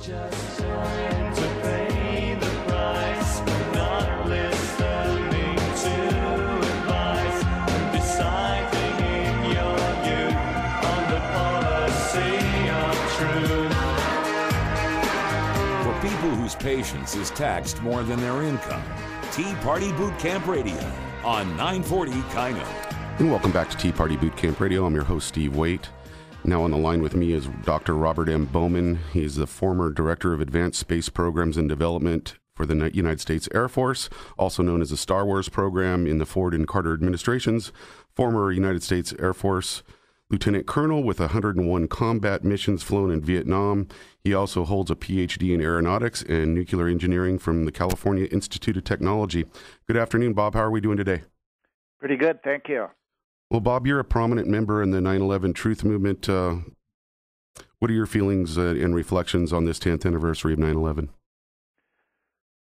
Just trying to pay the price, not listening to advice, and deciding in your youth on the policy of truth. For people whose patience is taxed more than their income, Tea Party Boot Camp Radio on 940 KYNO. And welcome back to Tea Party Boot Camp Radio. I'm your host, Steve Wayte. Now on the line with me is Dr. Robert M. Bowman. He is the former Director of Advanced Space Programs and Development for the United States Air Force, also known as the Star Wars program in the Ford and Carter administrations, former United States Air Force Lieutenant Colonel with 101 combat missions flown in Vietnam. He also holds a PhD in aeronautics and nuclear engineering from the California Institute of Technology. Good afternoon, Bob. How are we doing today? Pretty good, thank you. Well, Bob, you're a prominent member in the 9/11 Truth Movement. What are your feelings and reflections on this 10th anniversary of 9/11?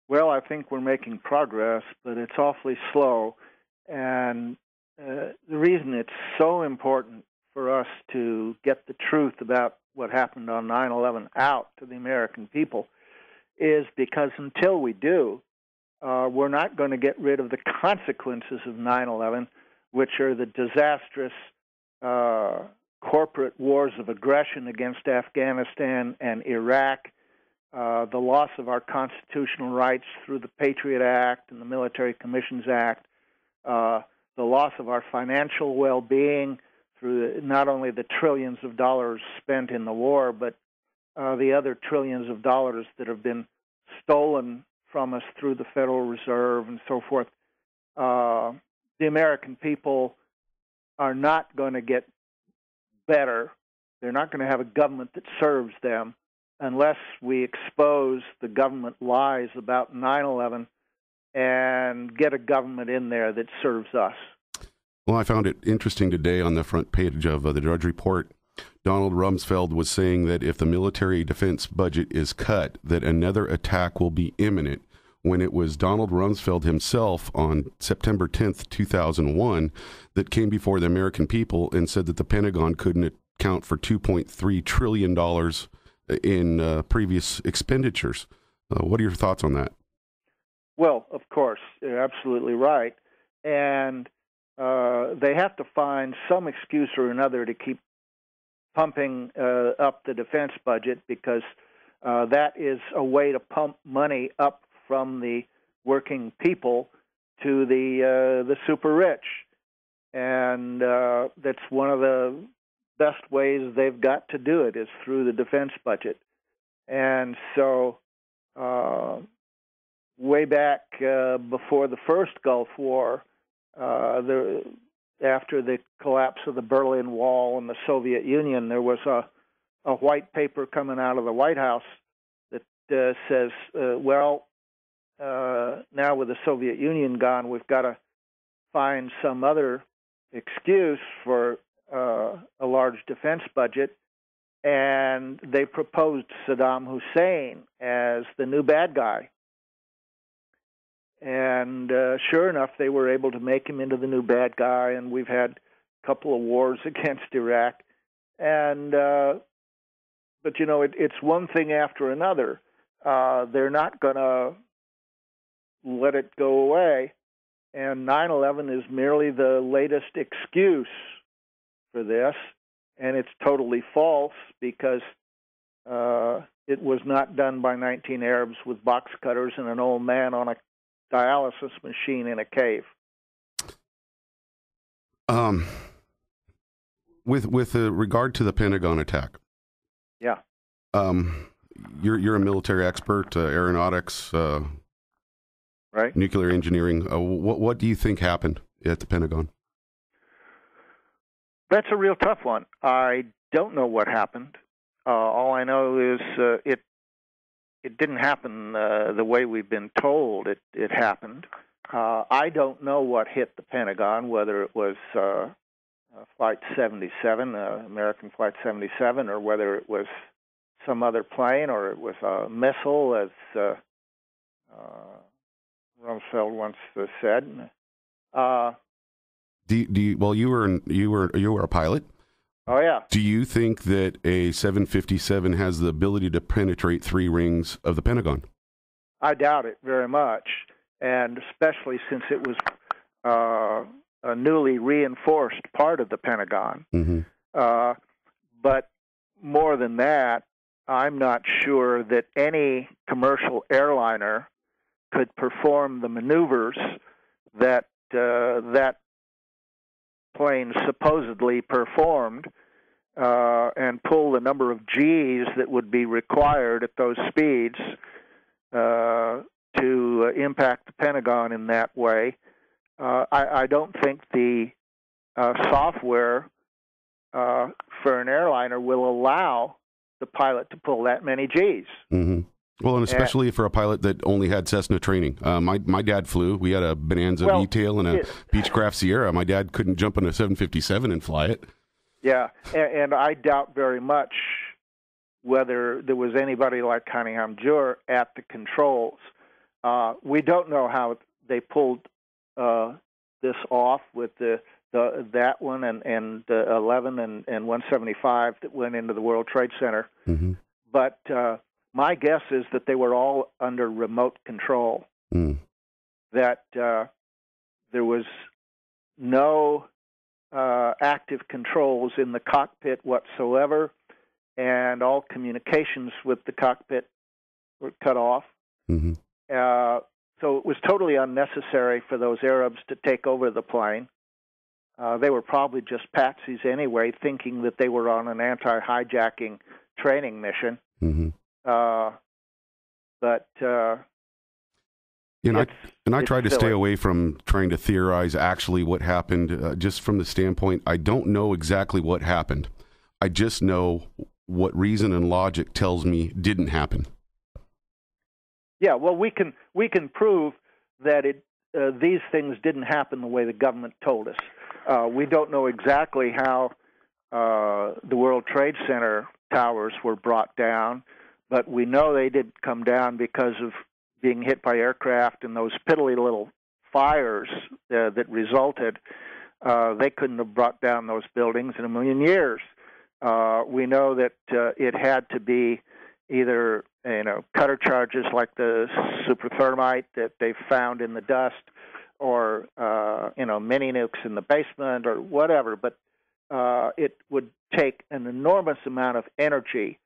Well, I think we're making progress, but it's awfully slow. And the reason it's so important for us to get the truth about what happened on 9/11 out to the American people is because until we do, we're not going to get rid of the consequences of 9/11, which are the disastrous corporate wars of aggression against Afghanistan and Iraq, the loss of our constitutional rights through the Patriot Act and the Military Commissions Act, the loss of our financial well-being through not only the trillions of dollars spent in the war, but the other trillions of dollars that have been stolen from us through the Federal Reserve and so forth. The American people are not going to get better. They're not going to have a government that serves them unless we expose the government lies about 9/11 and get a government in there that serves us. Well, I found it interesting today on the front page of the Drudge Report. Donald Rumsfeld was saying that if the military defense budget is cut, that another attack will be imminent, when it was Donald Rumsfeld himself on September 10th, 2001, that came before the American people and said that the Pentagon couldn't account for $2.3 trillion in previous expenditures. What are your thoughts on that? Well, of course, you're absolutely right. And they have to find some excuse or another to keep pumping up the defense budget because that is a way to pump money up from the working people to the super rich. And that's one of the best ways they've got to do it is through the defense budget. And so way back before the first Gulf War, after the collapse of the Berlin Wall and the Soviet Union, there was a white paper coming out of the White House that says, now with the Soviet Union gone, we've got to find some other excuse for a large defense budget. And they proposed Saddam Hussein as the new bad guy. And sure enough, they were able to make him into the new bad guy, and we've had a couple of wars against Iraq. And but, you know, it's one thing after another. They're not going to let it go away. And 9/11 is merely the latest excuse for this, and it's totally false because it was not done by 19 Arabs with box cutters and an old man on a dialysis machine in a cave. With regard to the Pentagon attack, yeah, you're a military expert, aeronautics, right? Nuclear engineering. What do you think happened at the Pentagon? That's a real tough one. I don't know what happened. All I know is it didn't happen the way we've been told it happened. I don't know what hit the Pentagon, whether it was Flight 77, American Flight 77, or whether it was some other plane, or it was a missile, as Rumsfeld once said. Well, you were a pilot. Oh, yeah. Do you think that a 757 has the ability to penetrate 3 rings of the Pentagon? I doubt it very much, and especially since it was a newly reinforced part of the Pentagon. Mm-hmm. But more than that, I'm not sure that any commercial airliner could perform the maneuvers that that plane supposedly performed and pull the number of Gs that would be required at those speeds to impact the Pentagon in that way. I don't think the software for an airliner will allow the pilot to pull that many Gs. Mm-hmm. Well, and especially for a pilot that only had Cessna training. My dad flew. We had a Bonanza V-tail and a Beechcraft Sierra. My dad couldn't jump in a 757 and fly it. Yeah, and I doubt very much whether there was anybody like Cunningham Jur at the controls. We don't know how they pulled this off with that one and 11 and 175 that went into the World Trade Center. Mm-hmm. But my guess is that they were all under remote control, that there was no active controls in the cockpit whatsoever, and all communications with the cockpit were cut off. Mm-hmm. So it was totally unnecessary for those Arabs to take over the plane. They were probably just patsies anyway, thinking that they were on an anti-hijacking training mission. Mm-hmm. But I try to stay away from trying to theorize actually what happened, just from the standpoint, I don't know exactly what happened. I just know what reason and logic tells me didn't happen. Yeah, well, we can prove that these things didn't happen the way the government told us. We don't know exactly how the World Trade Center towers were brought down, but we know they did come down because of being hit by aircraft and those piddly little fires that resulted. They couldn't have brought down those buildings in a million years. We know that it had to be either cutter charges like the superthermite that they found in the dust, or mini nukes in the basement or whatever. But it would take an enormous amount of energy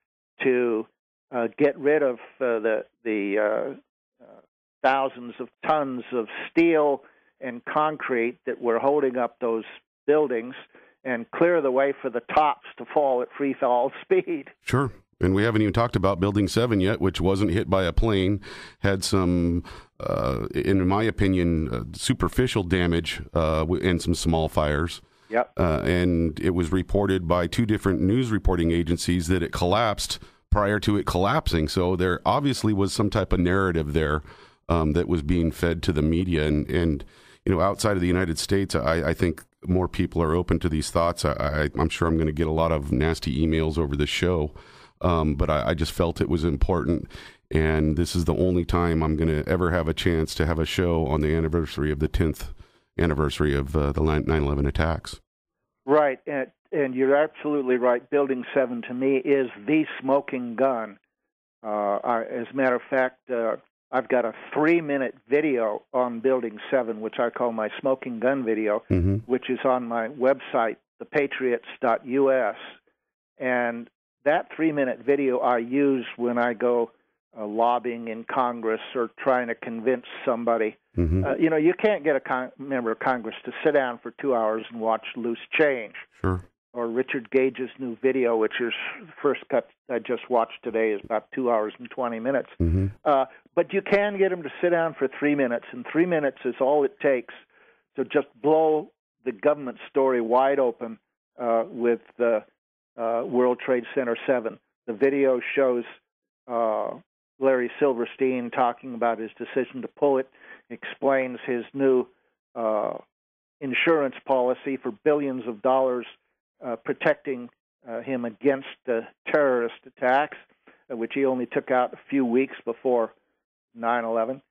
to get rid of the thousands of tons of steel and concrete that were holding up those buildings and clear the way for the tops to fall at free fall speed. Sure. And we haven't even talked about Building 7 yet, which wasn't hit by a plane, had some, in my opinion, superficial damage and some small fires. Yep. And it was reported by 2 different news reporting agencies that it collapsed prior to it collapsing. So there obviously was some type of narrative there that was being fed to the media. And outside of the United States, I think more people are open to these thoughts. I'm sure I'm going to get a lot of nasty emails over the show. But I just felt it was important, and this is the only time I'm going to ever have a chance to have a show on the anniversary of the 10th anniversary of the 9/11 attacks. Right, and you're absolutely right. Building 7 to me is the smoking gun. As a matter of fact, I've got a 3-minute video on Building 7, which I call my smoking gun video, which is on my website, thepatriots.us, and that 3-minute video I use when I go lobbying in Congress or trying to convince somebody. You can't get a member of Congress to sit down for 2 hours and watch Loose Change. Sure. Or Richard Gage's new video, which is the first cut I just watched today, is about 2 hours and 20 minutes. But you can get them to sit down for 3 minutes, and 3 minutes is all it takes to just blow the government story wide open with the World Trade Center 7. The video shows Larry Silverstein talking about his decision to pull it, explains his new insurance policy for billions of dollars protecting him against terrorist attacks, which he only took out a few weeks before 9/11.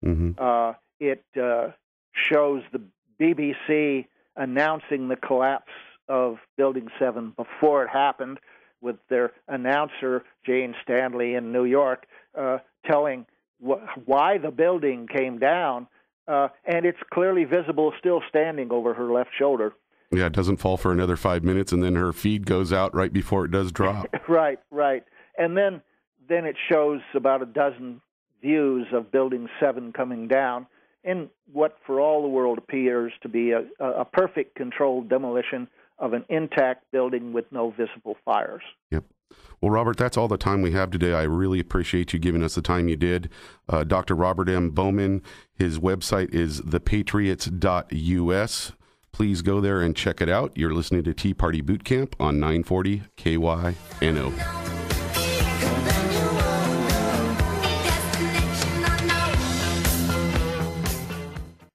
It shows the BBC announcing the collapse of Building 7 before it happened, with their announcer, Jane Stanley in New York, telling why the building came down, and it's clearly visible still standing over her left shoulder. Yeah, it doesn't fall for another 5 minutes, and then her feed goes out right before it does drop. Right. And then it shows about a dozen views of Building 7 coming down in what for all the world appears to be a perfect controlled demolition of an intact building with no visible fires. Yep. Well, Robert, that's all the time we have today. I really appreciate you giving us the time you did. Dr. Robert M. Bowman, his website is thepatriots.us. Please go there and check it out. You're listening to Tea Party Boot Camp on 940 KYNO.